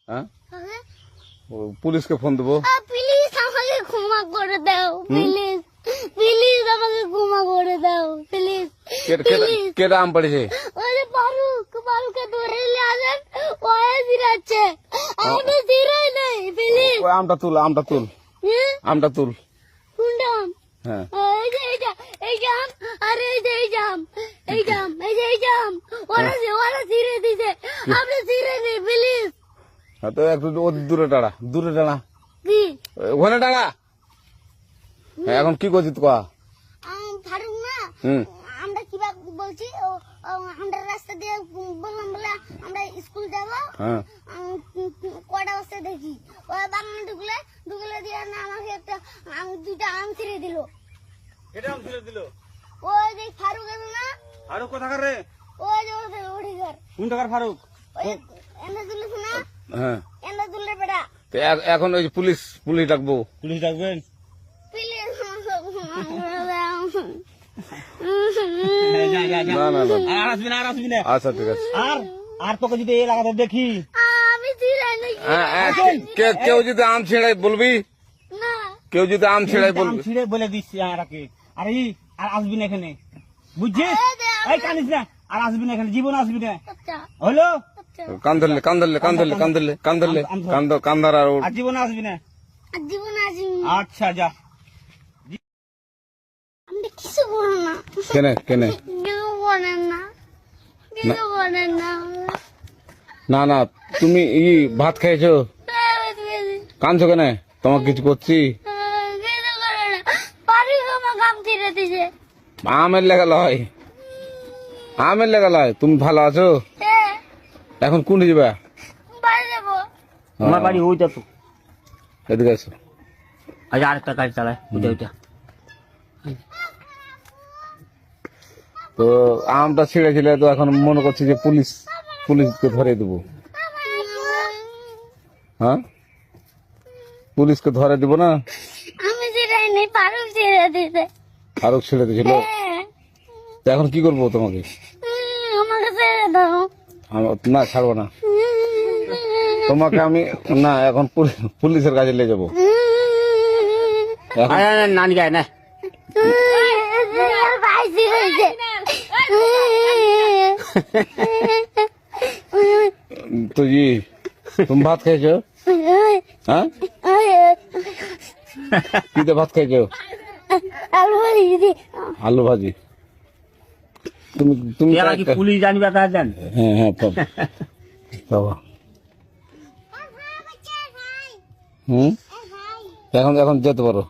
হ্যাঁ হ্যাঁ? পুলিশকে ফোন দেবো। প্লিজ আমাকে ক্ষমা করে দাও, প্লিজ প্লিজ আমাকে ক্ষমা করে দাও, প্লিজ প্লিজ। কেটা আম পড়েছে? ওই যে ফারুককে ধরে নিয়ে আসেন, ও জিরাচ্ছে, আমি জিরাই নাই, প্লিজ। ওই আমটা তুল, আমটা তুল, আমটা তুল। কোনটা আম? হ্যাঁ এই যে এই যে আম, আর এই যে এই যে আম, এই যে আম, এই যে এই যে আম, ওরা জিরে দিছে, আপনি জিরে নেই, প্লিজ। হ্যাঁ, তো একটু দূরে দাঁড়া, দূরে দাঁড়া, কি ওখানে দাঁড়া। হ্যাঁ, এখন কি করছিস কয়া? ফারুক না, হুম আমরা কিভাবে বলছি, আমরা রাস্তা দিয়ে বললাম বলে আমরা স্কুল যাব, হ্যাঁ কটা বস্তা দেখি, ওই বাগানে ঢুকলে দিয়ে না আমাকে একটা দুইটা আম ছিঁড়ে দিল। কেটা আম ছিঁড়ে দিল? ওই যে ফারুক আছে না, ফারুক কোথাকার রে? ওই যে ওঠে ঘর, কোন টাকার ফারুক? ওই এনে তুলেছে না, হ্যাঁ, এনে তুললে বেটা, তো এখন ওই যে পুলিশ ডাকবো। পুলিশ ডাকবেন? প্লিজ না না না, আর আসবি না, আর আসবি না। আচ্ছা ঠিক আছে। আর তোকে যদি এই এলাকাতে দেখি, আমি ছিঁড়াই নাকি কেউ যদি আম ছিঁড়াই বলবি, না, কেউ যদি আম ছিঁড়াই আম বলবি। ছিঁড়ে বলে দিচ্ছি আমাকে, আর আসবি না এখানে, বুঝছিস? এই কানিস না, আর আসবি না এখানে, জীবন আসবি না, আচ্ছা হলো? আচ্ছা, কান ধরলে কান্দার আর আর জীবন আসবি না। আর জীবন আসিনি, আচ্ছা যা। আমি কিছু বলো না, কেনে কেনে কিছু বলেন না, কিছু বলেন না, না না, তুমি ভাত খাইছো? কানছো কেনে? তোমাকে কিছু করছি? কিছু করে না, বাড়ি আমার কাম ছিঁড়ে দিছে, আমের লেগা লয়, আমের লেগা লয়। তুমি ভালো আছো? এখন কোন যাবা? বাড়ি যাবো, আমার বাড়ি ওইটা তো। এদিকে আছো। আচ্ছা, আরেকটা গাড়ি চালায়, ওইটা। তো আমটা ছিঁড়েছিলে, তো এখন মনে করছি যে পুলিশকে ধরে দেবো। হ্যাঁ, পুলিশকে ধরে দিব না? আমি ছিঁড়াই নেই, ফারুক ছিঁড়ে দিছে। ফারুক ছেড়ে দিয়েছিল। তো এখন কি করবো তোমাকে? আমাকে ছেড়ে দাও, না, ছাড়বো না তোমাকে আমি। না, এখন পুলিশের কাছে নিয়ে যাবো। এখন নানি গায়ে না, ভাইজি হয়েছে, তো তুমি ভাত খাইছো? হ্যাঁ, কি দিয়ে ভাত খাইছো? আলু ভাজি দিদি, আলু ভাজি। তুমি এরা কি পুলিশ জানবে তা জান? হ্যাঁ হ্যাঁ, বাবা। হুম, এখন যেতে পারো।